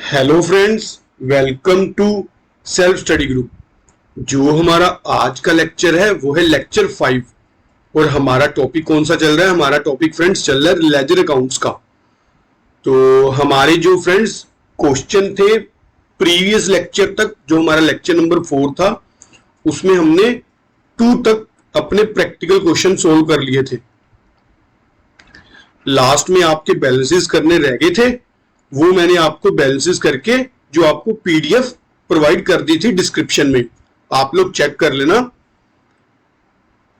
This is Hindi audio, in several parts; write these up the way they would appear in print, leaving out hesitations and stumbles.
Hello friends, welcome to self study group. जो हमारा आज का लेक्चर है वो है लेक्चर 5 और हमारा टॉपिक कौन सा चल रहा है? हमारा टॉपिक फ्रेंड्स चल रहा है लेजर अकाउंट्स का। तो हमारे जो फ्रेंड्स क्वेश्चन थे प्रीवियस लेक्चर तक, जो हमारा लेक्चर नंबर 4 था, उसमें हमने 2 तक अपने प्रैक्टिकल क्वेश्चन सोल्व कर लिए थे। लास्ट में आपके बैलेंसेस करने रह गए थे, वो मैंने आपको बैलेंसेस करके जो आपको पीडीएफ प्रोवाइड कर दी थी डिस्क्रिप्शन में, आप लोग चेक कर लेना।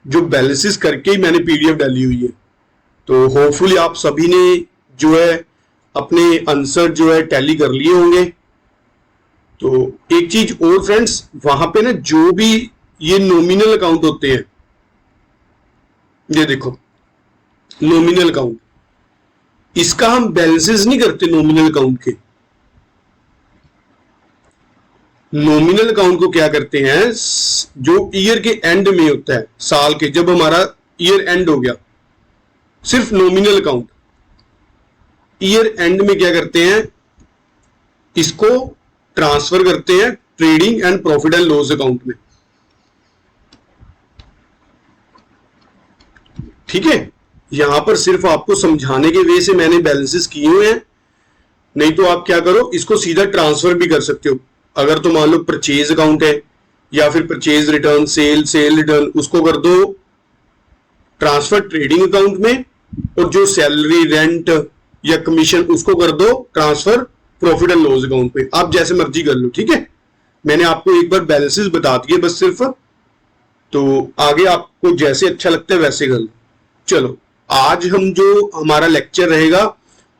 जो बैलेंसेस करके ही मैंने पीडीएफ डाली हुई है। तो होपफुली आप सभी ने जो है अपने आंसर जो है टैली कर लिए होंगे। तो एक चीज और फ्रेंड्स, वहां पे ना जो भी ये नॉमिनल अकाउंट होते हैं, ये देखो नॉमिनल अकाउंट, इसका हम बैलेंसेस नहीं करते नॉमिनल अकाउंट के। नॉमिनल अकाउंट को क्या करते हैं, जो ईयर के एंड में होता है, साल के, जब हमारा ईयर एंड हो गया, सिर्फ नॉमिनल अकाउंट ईयर एंड में क्या करते हैं, इसको ट्रांसफर करते हैं trading and profit and loss account में। ठीक है, यहां पर सिर्फ आपको समझाने के वे से मैंने बैलेंसेस किए हुए हैं। नहीं तो आप क्या करो, इसको सीधा ट्रांसफर भी कर सकते हो। अगर तो मान लो परचेज अकाउंट है या फिर परचेज रिटर्न, सेल रिटर्न, उसको कर दो ट्रांसफर ट्रेडिंग अकाउंट में, और जो सैलरी, रेंट या कमीशन, उसको कर दो transfer profit and loss account पे। आप जैसे मर्जी कर लो। ठीक है, मैंने आपको एक बार बैलेंसेस बता दिए बस सिर्फ, तो आगे आपको जैसे अच्छा लगता है वैसे कर लो। चलो, आज हम जो हमारा लेक्चर रहेगा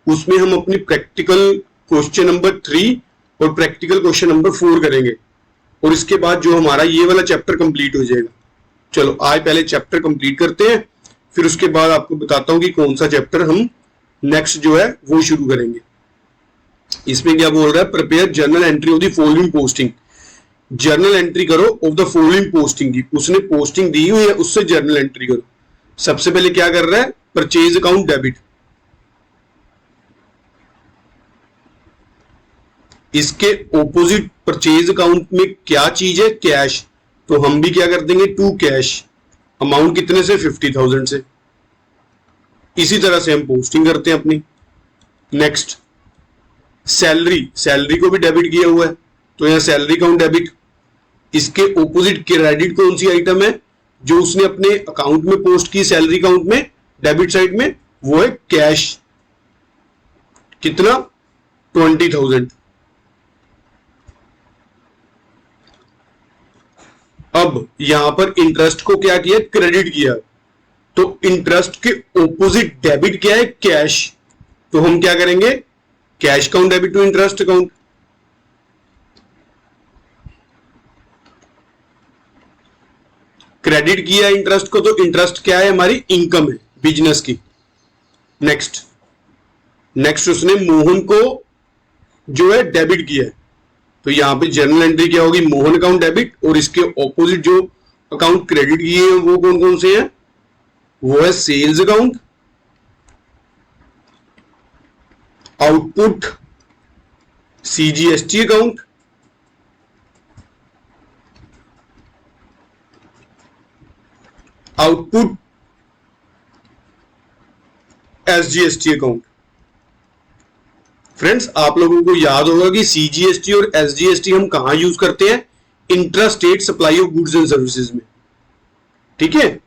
उसमें हम अपनी प्रैक्टिकल क्वेश्चन नंबर 3 और प्रैक्टिकल क्वेश्चन नंबर 4 करेंगे, और इसके बाद जो हमारा ये वाला चैप्टर कंप्लीट हो जाएगा। चलो आज पहले चैप्टर कंप्लीट करते हैं, फिर उसके बाद आपको बताता हूं कि कौन सा चैप्टर हम नेक्स्ट जो है वो शुरू करेंगे। इसमें क्या बोल रहा है, prepare journal entry of the following posting. Journal entry करो ऑफ द फॉलोइंग पोस्टिंग की, उसने पोस्टिंग दी हुई है उससे जर्नल एंट्री करो। सबसे पहले क्या कर रहा है, परचेज अकाउंट डेबिट। इसके ऑपोजिट परचेज अकाउंट में क्या चीज है, कैश। तो हम भी क्या कर देंगे, टू कैश। अमाउंट कितने से, 50,000 से। इसी तरह से हम पोस्टिंग करते हैं अपनी। नेक्स्ट सैलरी, सैलरी को भी डेबिट किया हुआ है, तो यहां सैलरी अकाउंट डेबिट। इसके ऑपोजिट क्रेडिट कौन सी आइटम है, जो उसने अपने अकाउंट में पोस्ट की सैलरी अकाउंट में डेबिट साइड में, वो है कैश। कितना, 20,000। अब यहां पर इंटरेस्ट को क्या किया, क्रेडिट किया। तो इंटरेस्ट के ऑपोजिट डेबिट क्या है, कैश। तो हम क्या करेंगे, cash account debit to interest account. Credit किया इंटरेस्ट को, तो इंटरेस्ट क्या है, हमारी इनकम है बिजनेस की। नेक्स्ट उसने मोहन को जो है डेबिट किया है, तो यहां पे जर्नल एंट्री क्या होगी, मोहन अकाउंट डेबिट, और इसके ऑपोजिट जो अकाउंट क्रेडिट किए हैं वो कौन कौन से हैं, वो है sales account, output CGST account, output SGST account. Friends, आप लोगों को याद होगा कि सीजीएसटी और एसजीएसटी हम कहां यूज करते हैं, intra state supply of goods and services में। ठीक है,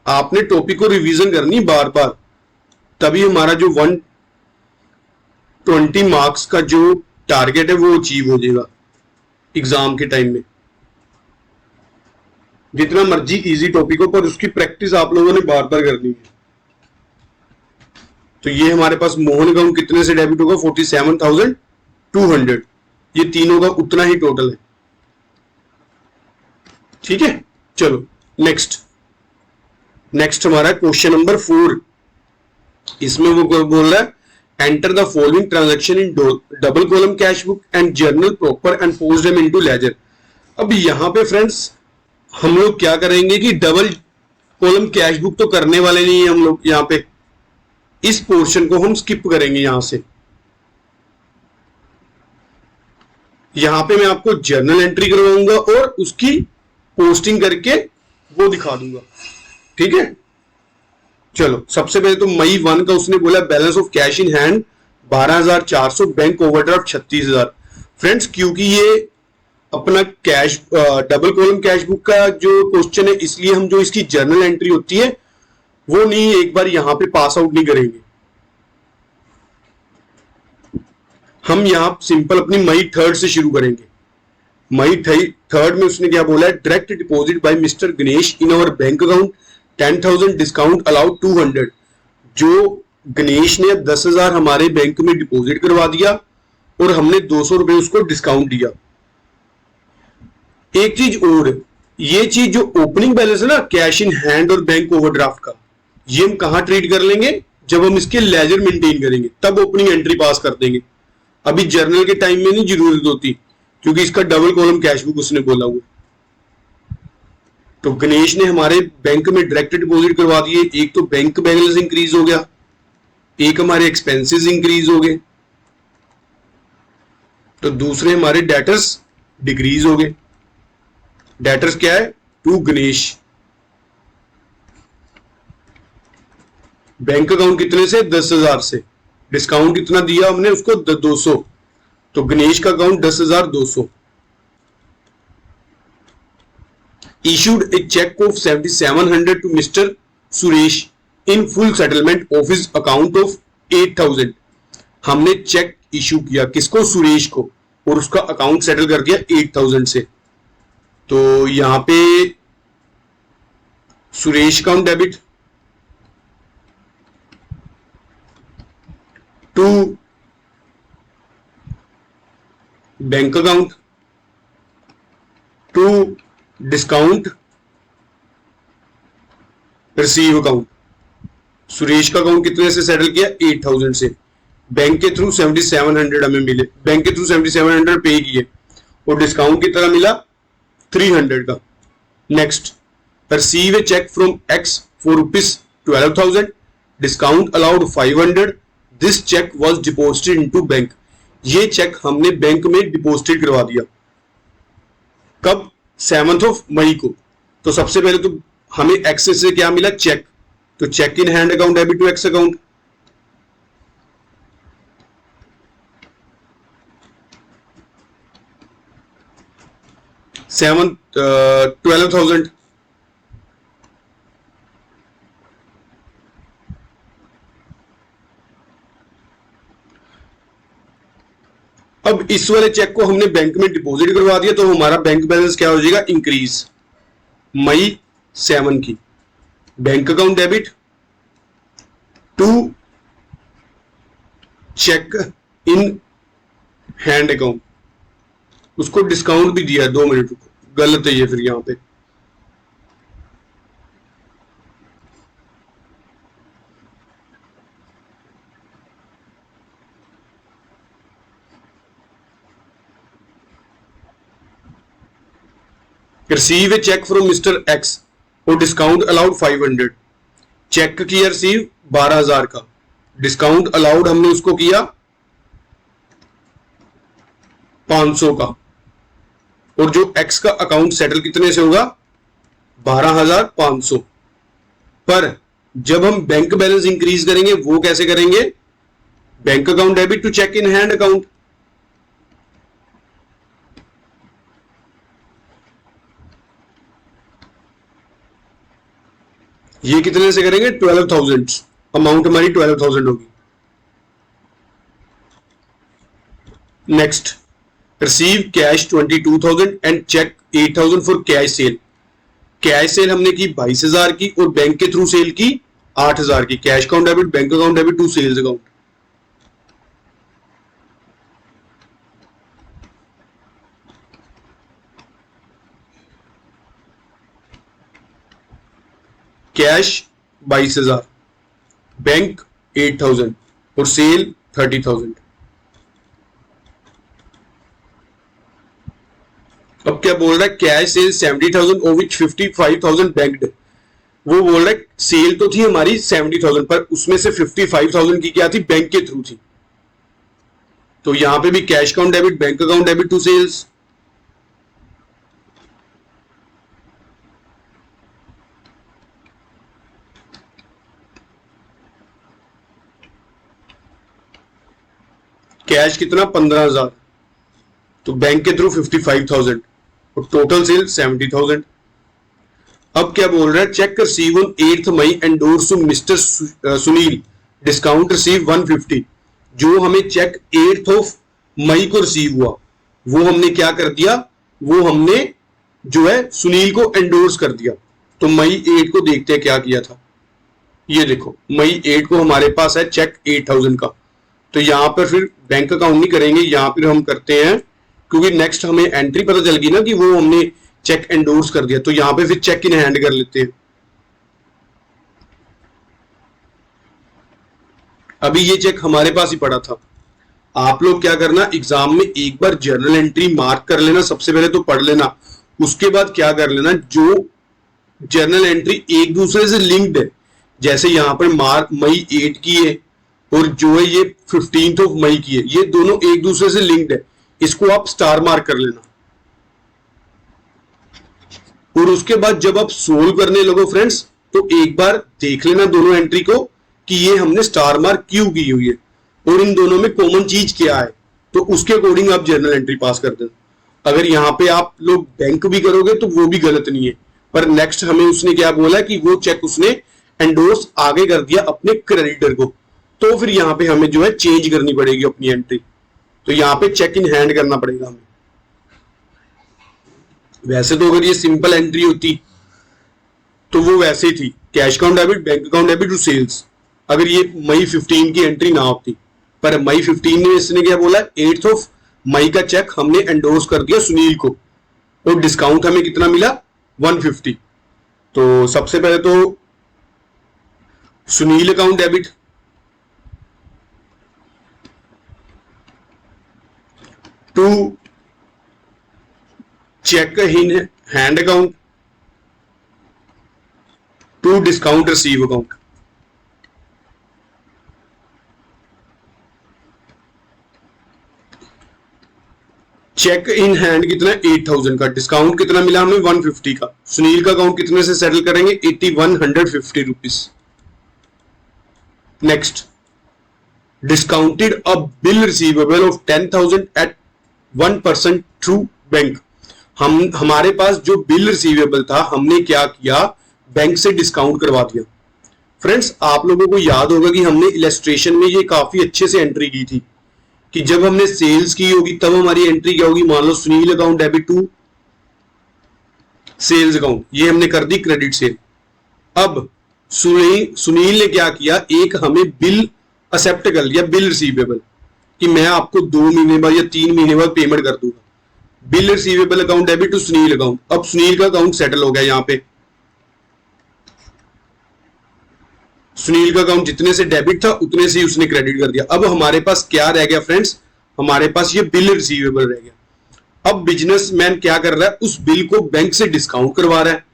आपने टॉपिक को रिवीजन करनी बार बार, तभी हमारा जो 120 मार्क्स का जो टारगेट है वो अचीव हो जाएगा एग्जाम के टाइम में। जितना मर्जी इजी टॉपिक हो, पर उसकी प्रैक्टिस आप लोगों ने बार बार करनी है। तो ये हमारे पास मोहन अकाउंट कितने से डेबिट होगा, 47,200। ये तीनों का उतना ही टोटल है। ठीक है, चलो नेक्स्ट हमारा क्वेश्चन नंबर 4। इसमें वो बोल रहा है, enter the following transaction in double column cash book and journal proper and post them into ledger. अब यहां पे फ्रेंड्स हम लोग क्या करेंगे कि डबल कॉलम कैश बुक तो करने वाले नहीं है हम लोग। यहां पे इस पोर्शन को हम स्किप करेंगे यहां से। यहां पे मैं आपको जर्नल एंट्री करवाऊंगा और उसकी पोस्टिंग करके वो दिखा दूंगा। ठीक है, चलो सबसे पहले तो मई 1 का उसने बोला balance of cash in hand 12,400, bank overdraft 36,000। Friends क्योंकि ये अपना cash double column cash book का जो क्वेश्चन है, इसलिए हम जो इसकी जर्नल एंट्री होती है वो नहीं एक बार यहां पे पास आउट नहीं करेंगे। हम यहां सिंपल अपनी मई 3 से शुरू करेंगे। मई 3 में उसने क्या बोला है, direct deposit by mister Ganesh in our bank account 10,000 discount allowed 200। जो गणेश ने 10,000 हमारे बैंक में डिपॉजिट करवा दिया और हमने 200 रुपए उसको डिस्काउंट दिया। एक चीज और, ये चीज जो ओपनिंग बैलेंस है ना कैश इन हैंड और बैंक ओवरड्राफ्ट का, ये हम कहां ट्रीट कर लेंगे, जब हम इसके लेजर मेंटेन करेंगे तब ओपनिंग एंट्री पास कर देंगे। अभी जर्नल के टाइम में नहीं जरूरत होती क्योंकि इसका डबल कॉलम कैश बुक उसने बोला हुआ। तो गणेश ने हमारे बैंक में डायरेक्ट डिपॉजिट करवा दिए, एक तो बैंक बैलेंस इंक्रीज हो गया, एक हमारे एक्सपेंसेस इंक्रीज हो गए, तो दूसरे हमारे डेटर्स डिक्रीज हो गए। डेटर्स क्या है, टू गणेश। बैंक अकाउंट कितने से, 10,000 से, डिस्काउंट कितना दिया हमने उसको, 200, तो गणेश का account 10,200। issued a check of 7,700 to Mr. Suresh in full settlement of his account of 8,000। हमने चेक इशू किया किसको, सुरेश को, और उसका अकाउंट सेटल कर दिया 8,000 से। तो यहां पे Suresh account debit to bank account to discount receive account. Suresh का अकाउंट कितने से सेटल किया, 8,000 से। बैंक के थ्रू 7,700 हमें मिले, बैंक के थ्रू 7,700 पे किए और डिस्काउंट की तरह मिला 300 का। Next, receive a cheque from X for ₹12,000, discount allowed 500, this cheque was deposited into bank. ये चेक हमने बैंक में डिपॉजिट करवा दिया, कब, 7 मई को। तो सबसे पहले तो हमें एक्स से क्या मिला, चेक, तो cheque in hand account debit to X account. Seven 12,000। अब इस वाले चेक को हमने बैंक में डिपॉजिट करवा दिया, तो हमारा बैंक बैलेंस क्या हो जाएगा, इंक्रीज। मई 7 की bank account debit to cheque in hand account, उसको डिस्काउंट भी दिया, 2 मिनट रुको, गलत है ये फिर यहां पे। Receive a cheque from mister X और डिस्काउंट अलाउड 500। चेक किया रिसीव 12,000 का, डिस्काउंट अलाउड हमने उसको किया 500 का, और जो एक्स का अकाउंट सेटल कितने से होगा, 12,500। पर जब हम बैंक बैलेंस इंक्रीज करेंगे वो कैसे करेंगे, bank account debit to cheque in hand account. ये कितने से करेंगे, 12,000, अमाउंट हमारी 12,000 होगी। Next, receive cash 22,000 and cheque 8,000 for cash sale. Cash sale हमने की 22,000 की और बैंक के थ्रू सेल की 8,000 की। Cash account debit, bank account debit to sales account. Cash 22,000, bank 8,000 और सेल 30,000। अब क्या बोल रहा है, कैश सेल 70,000 और विच 55,000 बैंक्ड। वो बोल रहा है सेल तो थी हमारी 70,000 पर उसमें से 55,000 की क्या थी, बैंक के थ्रू थी। तो यहां पे भी cash account debit, bank account debit to sales. Cash कितना 15,000, तो बैंक के थ्रू 55,000 और टोटल सेल 70,000। अब क्या बोल रहा है, cheque receive on 8 May endorse to mister Sunil, discount receive 150। जो हमें चेक 8 मई को रिसीव हुआ वो हमने क्या कर दिया, वो हमने जो है सुनील को एंडोर्स कर दिया। तो मई 8 को देखते हैं क्या किया था। ये देखो मई 8 को हमारे पास है चेक 8,000 का। तो यहां पर फिर बैंक अकाउंट नहीं करेंगे, यहां पर हम करते हैं, क्योंकि नेक्स्ट हमें एंट्री पता चल गई ना कि वो हमने चेक एंडोर्स कर दिया, तो यहां पे फिर चेक इन हैंड कर लेते हैं। अभी ये चेक हमारे पास ही पड़ा था। आप लोग क्या करना, एग्जाम में एक बार जर्नल एंट्री मार्क कर लेना, सबसे पहले तो पढ़ लेना, उसके बाद क्या कर लेना, जो जर्नल एंट्री एक दूसरे से लिंक्ड है, जैसे यहां पर मई 8 की है और जो है ये 15 मई की है, ये दोनों एक दूसरे से लिंक्ड है, इसको आप स्टार मार्क कर लेना। और उसके बाद जब आप सोल्व करने लगो फ्रेंड्स, तो एक बार देख लेना दोनों एंट्री को कि ये हमने स्टार मार्क क्यों की हुई है और इन दोनों में कॉमन चीज क्या है, तो उसके अकॉर्डिंग आप जर्नल एंट्री पास कर देना। अगर यहाँ पे आप लोग बैंक भी करोगे तो वो भी गलत नहीं है, पर नेक्स्ट हमें उसने क्या बोला कि वो चेक उसने एंडोर्स आगे कर दिया अपने क्रेडिटर को, तो फिर यहाँ पे हमें जो है चेंज करनी पड़ेगी अपनी एंट्री। तो यहाँ पे चेक इन हैंड करना पड़ेगा हमें। वैसे तो अगर ये सिंपल एंट्री होती तो वो वैसे थी, cash account debit, bank account debit to sales, अगर ये मई 15 की एंट्री ना होती। पर मई 15 में इसने क्या बोला, 8 मई का चेक हमने एंडोर्स कर दिया सुनील को और डिस्काउंट हमें कितना मिला, 150। तो सबसे पहले तो Sunil account debit to cheque in hand account to discount receive account. Cheque in hand कितना, 8,000 का, डिस्काउंट कितना मिला हमें, 150 का। सुनील का अकाउंट कितने से सेटल करेंगे, 8150 rupees. Next, discounted a bill receivable of 10,000 at 1% through bank. हमारे पास जो बिल रिसीवेबल था हमने क्या किया, बैंक से डिस्काउंट करवा दिया। फ्रेंड्स आप लोगों को याद होगा कि हमने इलस्ट्रेशन में ये काफी अच्छे से एंट्री की थी कि जब हमने सेल्स की होगी तब हमारी एंट्री क्या होगी, मान लो Sunil account debit to sales account, ये हमने कर दी क्रेडिट सेल। अब सुनील ने क्या किया, एक हमें बिल एक्सेप्ट कर लिया, बिल रिसीवेबल, कि मैं आपको 2 महीने बाद या 3 महीने बाद पेमेंट कर दूंगा। Bill receivable account debit to Sunil account. अब सुनील का अकाउंट सेटल हो गया, यहां पे सुनील का अकाउंट जितने से डेबिट था उतने से ही उसने क्रेडिट कर दिया। अब हमारे पास क्या रह गया फ्रेंड्स, हमारे पास ये बिल रिसीवेबल रह गया। अब बिजनेसमैन क्या कर रहा है, उस बिल को बैंक से डिस्काउंट करवा रहा है,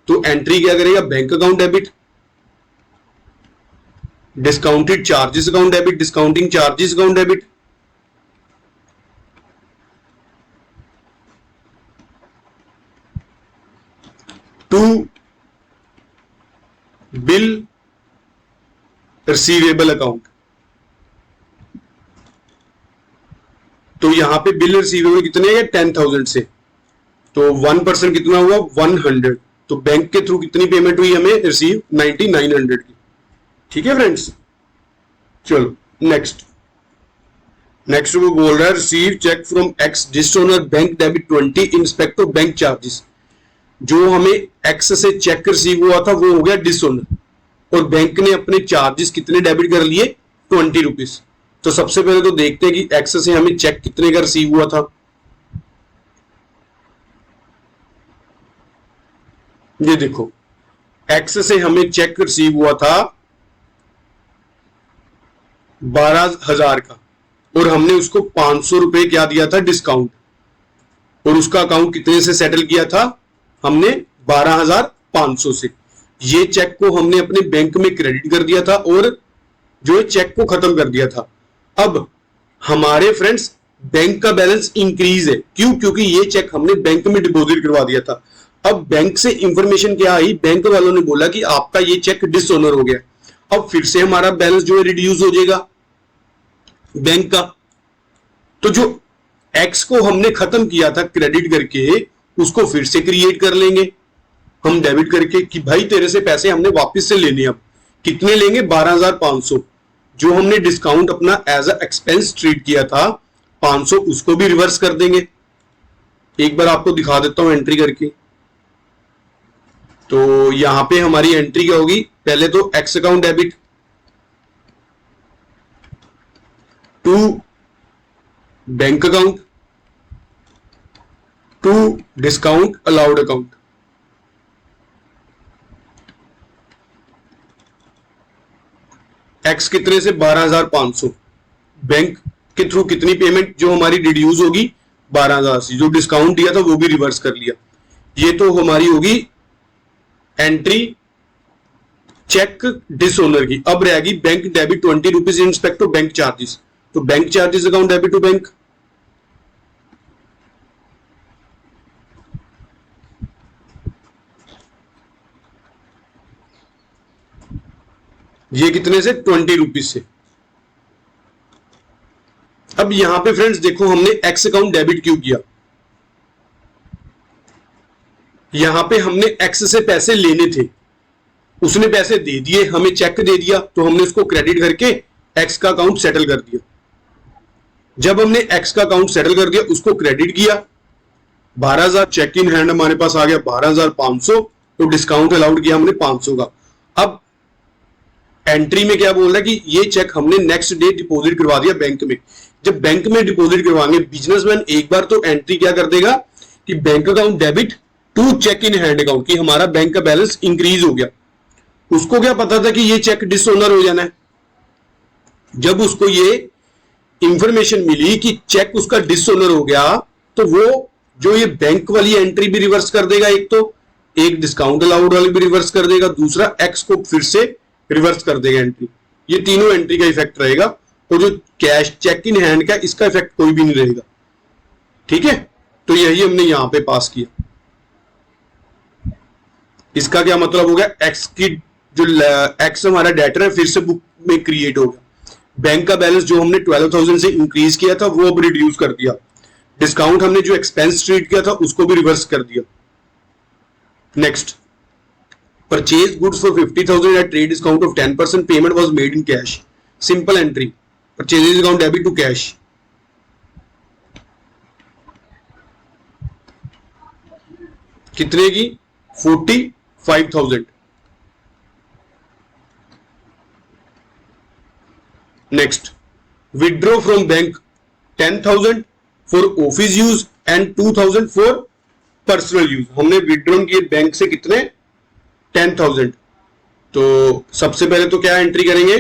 तो एंट्री क्या करेगा, bank account debit, discounted charges account debit, discounting charges account debit, to bill receivable account. तो यहां पे बिल रिसीवेबल कितने है, 10,000 से, तो 1% कितना हुआ, 100। तो बैंक के थ्रू कितनी पेमेंट हुई हमें रिसीव, 9900 की। ठीक है फ्रेंड्स, चलो नेक्स्ट वो बोल रहा है, receive cheque from X dishonour bank debit 20 in respect of bank charges. जो हमें एक्स से चेक रिसीव हुआ था वो हो गया डिसऑनर, और बैंक ने अपने चार्जेस कितने डेबिट कर लिए, 20 रुपीज। तो सबसे पहले तो देखते हैं कि एक्स से हमें चेक कितने का रिसीव हुआ था। ये देखो एक्स से हमें चेक रिसीव हुआ था 12,000 का, और हमने उसको 500 रुपए क्या दिया था डिस्काउंट, और उसका अकाउंट कितने से सेटल किया था हमने, 12,500 से। ये चेक को हमने अपने बैंक में क्रेडिट कर दिया था और जो है चेक को खत्म कर दिया था। अब हमारे फ्रेंड्स बैंक का बैलेंस इंक्रीज है। क्यों? क्योंकि ये चेक हमने बैंक में डिपॉजिट करवा दिया था। अब बैंक से इंफॉर्मेशन क्या आई, बैंक वालों ने बोला कि आपका ये चेक डिसऑनर हो गया। अब फिर से हमारा बैलेंस जो है रिड्यूस हो जाएगा बैंक का। तो जो एक्स को हमने खत्म किया था क्रेडिट करके, उसको फिर से क्रिएट कर लेंगे हम डेबिट करके कि भाई तेरे से पैसे हमने वापस से लेने। अब कितने लेंगे? 12,500। जो हमने डिस्काउंट अपना एज अ एक्सपेंस ट्रीट किया था 500, उसको भी रिवर्स कर देंगे। एक बार आपको दिखा देता हूं एंट्री करके। तो यहां पे हमारी एंट्री क्या होगी? पहले तो X account debit to bank account to discount allowed account. X कितने से? 12,500। बैंक के थ्रू कितनी पेमेंट जो हमारी रिड्यूस होगी? 12,000 से। जो डिस्काउंट दिया था वो भी रिवर्स कर लिया। ये तो हमारी होगी एंट्री चेक डिसओनर की। अब रहेगी bank debit 20 rupees in respect to bank charges. तो bank charges account debit to bank. ये कितने से? 20 रुपीज से। अब यहां पे फ्रेंड्स देखो हमने एक्स अकाउंट डेबिट क्यों किया। यहां पे हमने एक्स से पैसे लेने थे, उसने पैसे दे दिए, हमें चेक दे दिया, तो हमने उसको क्रेडिट करके एक्स का अकाउंट सेटल कर दिया। जब हमने एक्स का अकाउंट सेटल कर दिया, उसको क्रेडिट किया, 12,000 चेक इन हैंड हमारे पास आ गया 12,500। तो डिस्काउंट अलाउड किया हमने 500 का। अब एंट्री में क्या बोल रहा है कि ये चेक हमने नेक्स्ट डे डिपॉजिट करवा दिया बैंक में। जब बैंक में डिपॉजिट करवाएंगे बिजनेसमैन एक बार तो एंट्री क्या कर देगा कि bank account debit to cheque in hand account, कि हमारा बैंक का बैलेंस इंक्रीज हो गया। उसको क्या पता था कि ये चेक डिसओनर हो जाना है। जब उसको ये इंफॉर्मेशन मिली कि चेक उसका डिसओनर हो गया, तो वो जो ये बैंक वाली एंट्री भी रिवर्स कर देगा, एक डिस्काउंट अलाउड वाली भी रिवर्स कर देगा, दूसरा एक्स को फिर से रिवर्स कर देगा एंट्री। ये तीनों एंट्री का इफेक्ट रहेगा। और जो कैश चेक इन हैंड का, इसका इफेक्ट कोई भी नहीं रहेगा। ठीक है, तो यही हमने यहां पे पास किया। इसका क्या मतलब हो गया? एक्स की जो एक्स हमारा डेटर है फिर से बुक में क्रिएट हो गया। बैंक का बैलेंस जो हमने 12,000 से इंक्रीज किया था वो अब रिड्यूस कर दिया। डिस्काउंट हमने जो एक्सपेंस ट्रीट किया था उसको भी रिवर्स कर दिया। Next, purchase goods for 50,000 at trade discount of 10%, payment was made in cash. Simple entry, purchases account debit to cash. कितने की? 45,000। Next, withdraw from bank 10,000 for office use and 2,000 for personal use. हमने विड्रॉ किए बैंक से कितने? 10,000। तो सबसे पहले तो क्या एंट्री करेंगे?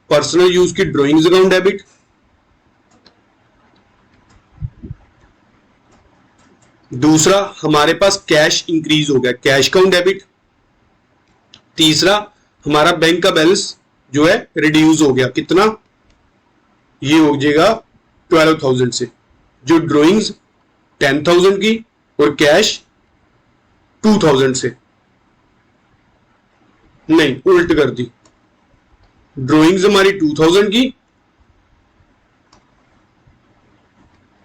पर्सनल यूज की ड्रॉइंग्स अकाउंट डेबिट, दूसरा हमारे पास कैश इंक्रीज हो गया, कैश अकाउंट डेबिट, तीसरा हमारा बैंक का बैलेंस जो है रिड्यूस हो गया। कितना? ये हो जाएगा 12,000 से। जो ड्रॉइंग्स 10,000 की और कैश 2,000 से। नहीं, उल्ट कर दी। ड्रॉइंग्स हमारी 2,000 की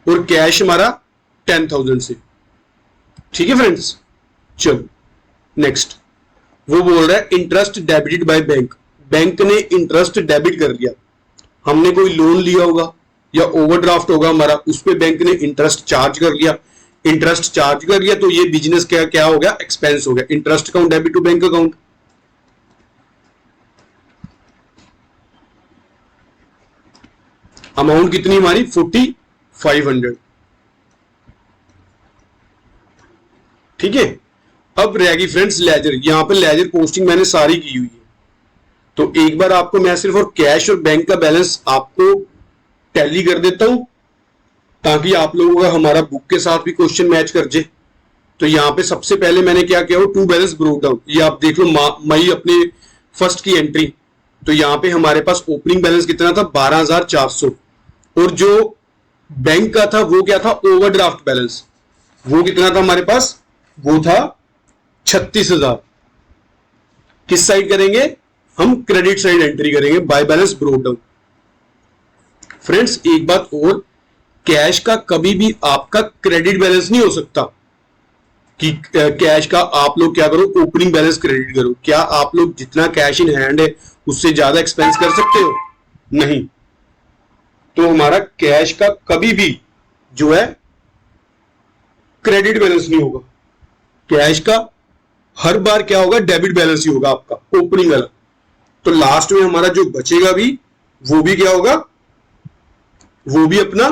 और कैश हमारा 10,000 से। ठीक है फ्रेंड्स, चलो नेक्स्ट। वो बोल रहा है interest debited by bank. Bank ने इंटरेस्ट डेबिट कर दिया। हमने कोई लोन लिया होगा या ओवरड्राफ्ट होगा हमारा, उस पर बैंक ने इंटरेस्ट चार्ज कर लिया। इंटरेस्ट चार्ज कर लिया तो ये बिजनेस क्या क्या हो गया? एक्सपेंस हो गया। Interest account debit to bank account. Amount कितनी हमारी? 4,500। ठीक है, अब रहेगी फ्रेंड्स लेजर। यहां पर लेजर पोस्टिंग मैंने सारी की हुई है, तो एक बार आपको मैं सिर्फ और कैश और बैंक का बैलेंस आपको टैली कर देता हूं ताकि आप लोगों का हमारा बुक के साथ भी क्वेश्चन मैच कर जाए। तो यहां पे सबसे पहले मैंने क्या किया? To balance broke down. ये आप देख लो मई अपने फर्स्ट की एंट्री। तो यहां पे हमारे पास ओपनिंग बैलेंस कितना था? 12,400। और जो बैंक का था वो क्या था, ओवरड्राफ्ट बैलेंस, वो कितना था हमारे पास, वो था 36,000। किस साइड करेंगे हम, क्रेडिट साइड एंट्री करेंगे, by balance broke down. Friends एक बात और, कैश का कभी भी आपका क्रेडिट बैलेंस नहीं हो सकता कि कैश का आप लोग क्या करो, ओपनिंग बैलेंस क्रेडिट करो। क्या आप लोग जितना कैश इन हैंड है उससे ज्यादा एक्सपेंस कर सकते हो? नहीं। तो हमारा कैश का कभी भी जो है क्रेडिट बैलेंस नहीं होगा। कैश का हर बार क्या होगा, डेबिट बैलेंस ही होगा आपका ओपनिंग वाला। तो लास्ट में हमारा जो बचेगा भी, वो भी क्या होगा, वो भी अपना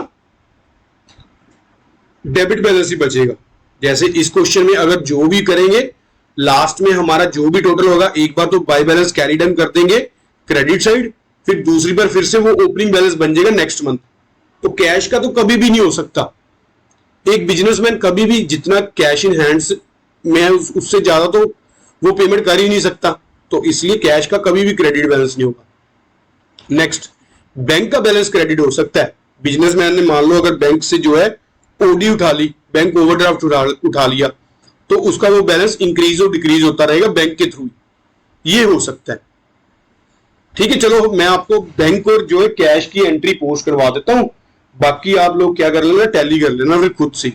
डेबिट बैलेंस ही बचेगा। जैसे इस क्वेश्चन में अगर जो भी करेंगे, लास्ट में हमारा जो भी टोटल होगा, एक बार तो बाय बैलेंस कैरी डन कर देंगे क्रेडिट साइड, फिर दूसरी बार फिर से वो ओपनिंग बैलेंस बन जाएगा नेक्स्ट मंथ। तो कैश का तो कभी भी नहीं हो सकता। एक बिजनेसमैन कभी भी जितना कैश इन हैंड्स में है उससे ज्यादा तो वो पेमेंट कर ही नहीं सकता। तो इसलिए कैश का कभी भी क्रेडिट बैलेंस नहीं होगा। नेक्स्ट, बैंक का बैलेंस क्रेडिट हो सकता है। बिजनेसमैन ने मान लो अगर बैंक से जो है ओडी उठा ली, बैंक ओवरड्राफ्ट उठा लिया, तो उसका वो बैलेंस इंक्रीज और डिक्रीज होता रहेगा बैंक के थ्रू, ये हो सकता है। ठीक है, चलो मैं आपको बैंक और जो है कैश की एंट्री पोस्ट करवा देता हूं, बाकी आप लोग क्या कर लेना, टैली कर लेना फिर खुद से।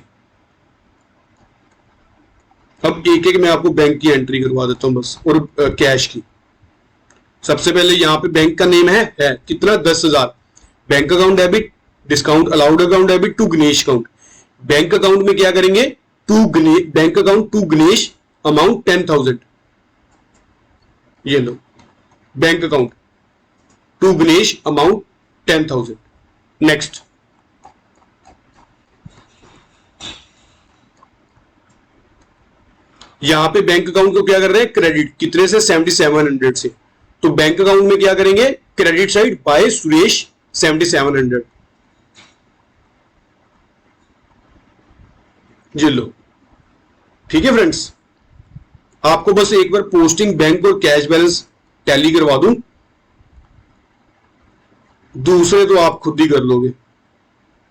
अब एक एक मैं आपको बैंक की एंट्री करवा देता हूं बस, और कैश की। सबसे पहले यहाँ पे बैंक का नेम है कितना, 10,000। Bank account debit, discount allowed account debit to Ganesh account. Bank account में क्या करेंगे, bank account to Ganesh amount 10,000। ये लो, bank account to Ganesh amount 10,000। Next, यहां पे बैंक अकाउंट को क्या कर रहे हैं, क्रेडिट, कितने से, 7700 से। तो बैंक अकाउंट में क्या करेंगे, क्रेडिट साइड बाय सुरेश 7700। जी लो, ठीक है फ्रेंड्स। आपको बस एक बार पोस्टिंग बैंक और कैश बैलेंस टैली करवा दूं, दूसरे तो आप खुद ही कर लोगे।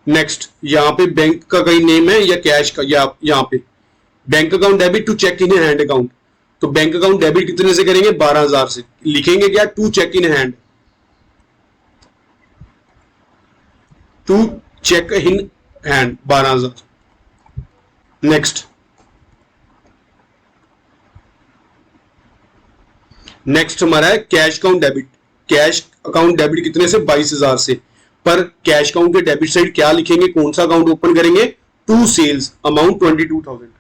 नेक्स्ट, यहां पे बैंक का कहीं नेम है या कैश का, या यहां पे bank account debit to cheque in hand account. तो बैंक अकाउंट डेबिट कितने से करेंगे, 12,000 से। लिखेंगे क्या, to cheque in hand, to cheque in hand 12,000। Next, next हमारा है cash account debit. Cash account debit कितने से, 22,000 से। पर कैश अकाउंट के डेबिट साइड क्या लिखेंगे, कौन सा अकाउंट ओपन करेंगे, to sales amount 22,000।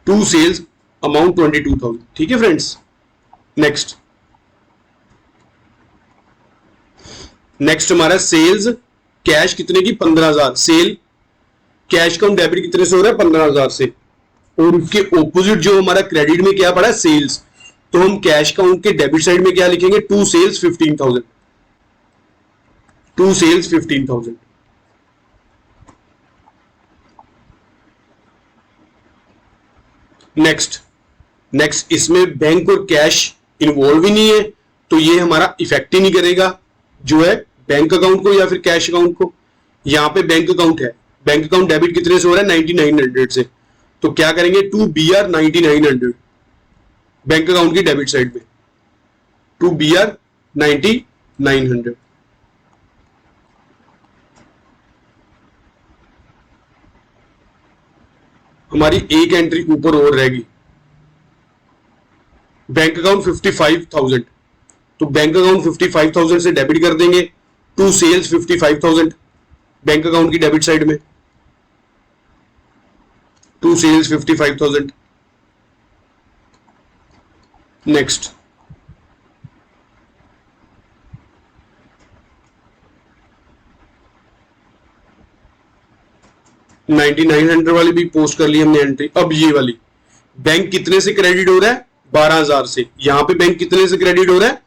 To sales amount 22,000। ठीक है फ्रेंड्स। नेक्स्ट, नेक्स्ट हमारा सेल्स कैश कितने की, 15,000। सेल कैश अकाउंट डेबिट कितने से हो रहा है, 15,000 से। और उसके ऑपोजिट जो हमारा क्रेडिट में क्या पड़ा है, सेल्स। तो हम कैश अकाउंट के डेबिट साइड में क्या लिखेंगे, to sales 15,000। To sales 15,000। Next, next इसमें बैंक और कैश इन्वॉल्व ही नहीं है, तो ये हमारा इफेक्ट ही नहीं करेगा जो है बैंक अकाउंट को या फिर कैश अकाउंट को। यहां पे बैंक अकाउंट है, बैंक अकाउंट डेबिट कितने से हो रहा है, 9900 से। तो क्या करेंगे, to B R 9900 bank account की डेबिट साइड में, टू बी आर 9900। हमारी एक एंट्री ऊपर और रहेगी, बैंक अकाउंट 55,000। तो बैंक अकाउंट 55,000 से डेबिट कर देंगे, टू सेल्स 55,000 बैंक अकाउंट की डेबिट साइड में, टू सेल्स 55,000। नेक्स्ट, $9,900 वाली भी पोस्ट कर ली हमने एंट्री। अब ये वाली, बैंक कितने से क्रेडिट हो रहा है, 12,000 से। यहां पे बैंक कितने से क्रेडिट हो रहा है,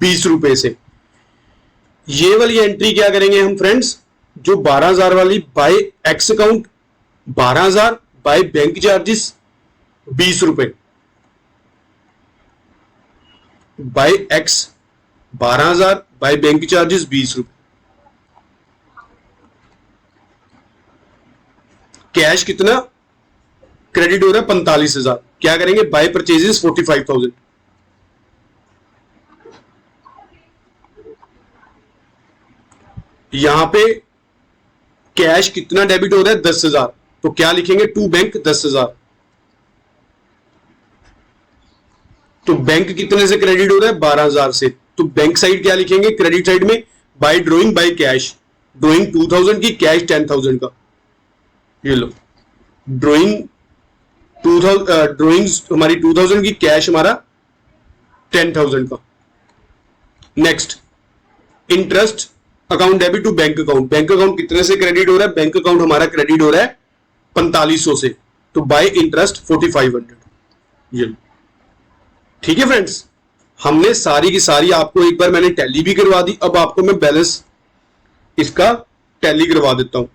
20 रुपए से। ये वाली एंट्री क्या करेंगे हम फ्रेंड्स, जो 12,000 वाली by X account 12,000 by bank charges 20 रुपए, by X 12,000 by bank charges 20 रुपए। कैश कितना क्रेडिट हो रहा है 45,000, क्या करेंगे बाय परचेजेस 45,000। यहां पे कैश कितना डेबिट हो रहा है 10,000, तो क्या लिखेंगे टू बैंक 10,000। तो बैंक कितने से क्रेडिट हो रहा है 12,000 से, तो बैंक साइड क्या लिखेंगे क्रेडिट साइड में bye drawing by cash, drawing 2,000 की कैश 10,000 का। ये लो ड्रॉइंग 2,000 ड्रॉइंग हमारी 2,000 की, कैश हमारा 10,000 का। Next interest account debit to bank account, bank account कितने से क्रेडिट हो रहा है, बैंक अकाउंट हमारा क्रेडिट हो रहा है 4500 से, तो बाय इंटरेस्ट 4500। ये लो ठीक है फ्रेंड्स, हमने सारी की सारी आपको एक बार मैंने टैली भी करवा दी। अब आपको मैं बैलेंस इसका टैली करवा देता हूं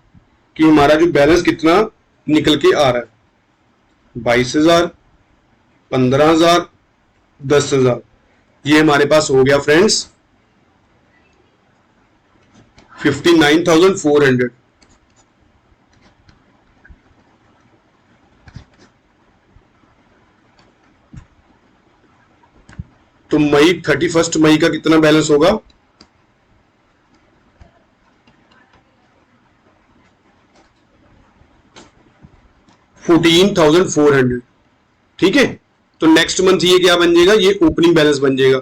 कि हमारा जो बैलेंस कितना निकल के आ रहा है, 22,000, 15,000, 10,000, ये हमारे पास हो गया फ्रेंड्स 59,400। तो मई 31 मई का कितना बैलेंस होगा, 14,400। ठीक है, तो नेक्स्ट मंथ ये क्या बन जाएगा, ये ओपनिंग बैलेंस बन जाएगा।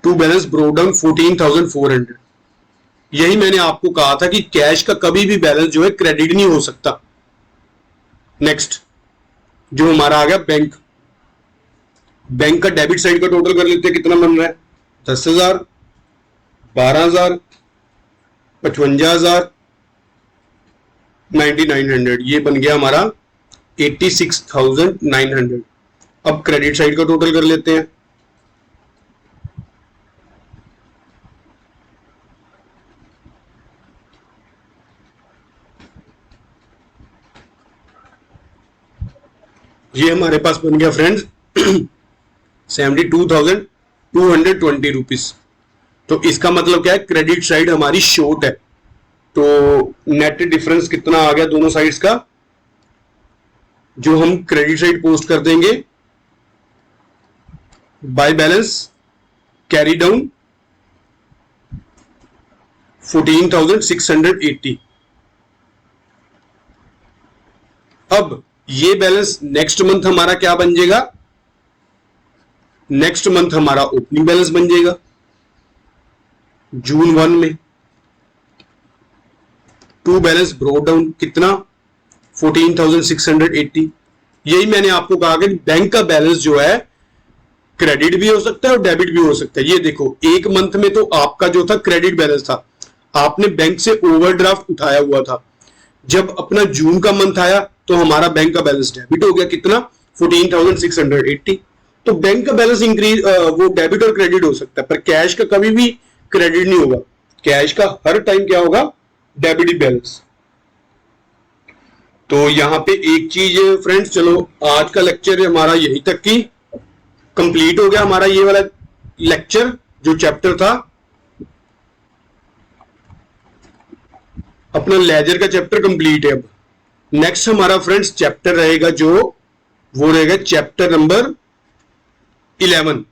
To balance broke down 14,400। यही मैंने आपको कहा था कि कैश का कभी भी बैलेंस जो है क्रेडिट नहीं हो सकता। नेक्स्ट जो हमारा आ गया बैंक, बैंक का डेबिट साइड का टोटल कर लेते हैं, कितना बन रहा है 10,000, 12,000, 55,000, 9,900, ये बन गया हमारा 86,900। अब क्रेडिट साइड का टोटल कर लेते हैं, ये हमारे पास बन गया फ्रेंड्स 72,220 रुपीज। तो इसका मतलब क्या है, क्रेडिट साइड हमारी शॉर्ट है, तो नेट डिफरेंस कितना आ गया दोनों साइड्स का, जो हम क्रेडिट साइड पोस्ट कर देंगे बाय बैलेंस कैरी डाउन 14,680। अब ये बैलेंस नेक्स्ट मंथ हमारा क्या बन जाएगा, नेक्स्ट मंथ हमारा ओपनिंग बैलेंस बन जाएगा जून 1 में। टू बैलेंस ब्रोक डाउन कितना 14,680। यही मैंने आपको कहा कि बैंक का बैलेंस जो है क्रेडिट भी हो सकता है और डेबिट भी हो सकता है। ये देखो एक मंथ में तो आपका जो था क्रेडिट बैलेंस था, आपने बैंक से ओवरड्राफ्ट उठाया हुआ था, जब अपना जून का मंथ आया तो हमारा बैंक का बैलेंस डेबिट हो गया कितना 14,680। तो बैंक का बैलेंस इंक्रीज वो डेबिट और क्रेडिट हो सकता है, पर कैश का कभी भी क्रेडिट नहीं होगा, कैश का हर टाइम क्या होगा डेबिट बैलेंस। तो यहां पे एक चीज फ्रेंड्स, चलो आज का लेक्चर हमारा यही तक की कंप्लीट हो गया, हमारा ये वाला लेक्चर जो चैप्टर था अपना लेजर का चैप्टर कंप्लीट है। अब नेक्स्ट हमारा फ्रेंड्स चैप्टर रहेगा जो वो रहेगा चैप्टर नंबर 11।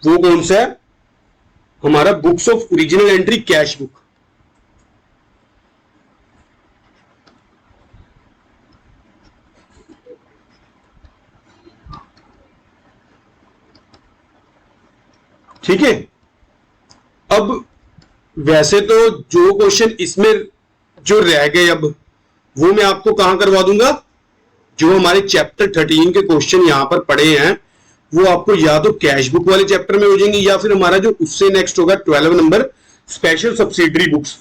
वो कौन सा है, हमारा books of original entry cash book. ठीक है, अब वैसे तो जो क्वेश्चन इसमें जो रह गए अब वो मैं आपको कहां करवा दूंगा, जो हमारे चैप्टर 13 के क्वेश्चन यहां पर पड़े हैं वो आपको या तो कैश बुक वाले चैप्टर में हो जाएंगे या फिर हमारा जो उससे नेक्स्ट होगा 12 नंबर स्पेशल सब्सिडरी बुक्स,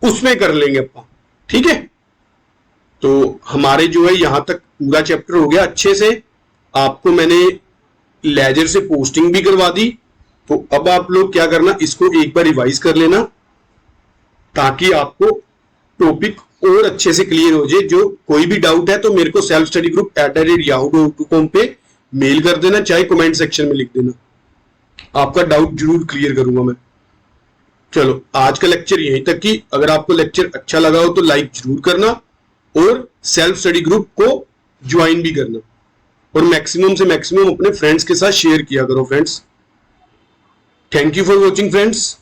उसमें कर लेंगे अपन। ठीक है, तो हमारे जो है यहां तक पूरा चैप्टर हो गया अच्छे से, आपको मैंने लेजर से पोस्टिंग भी करवा दी। तो अब आप लोग क्या करना, इसको एक बार रिवाइज कर लेना ताकि आपको टॉपिक और अच्छे से क्लियर हो जाए। जो कोई भी डाउट है तो मेरे को सेल्फ स्टडी ग्रुप @yahoo.com पे मेल कर देना, चाहे कमेंट सेक्शन में लिख देना, आपका डाउट जरूर क्लियर करूंगा मैं। चलो आज का लेक्चर यहीं तक की। अगर आपको लेक्चर अच्छा लगा हो तो लाइक जरूर करना और सेल्फ स्टडी ग्रुप को ज्वाइन भी करना और मैक्सिमम से मैक्सिमम अपने फ्रेंड्स के साथ शेयर किया करो friends. Thank you for watching friends.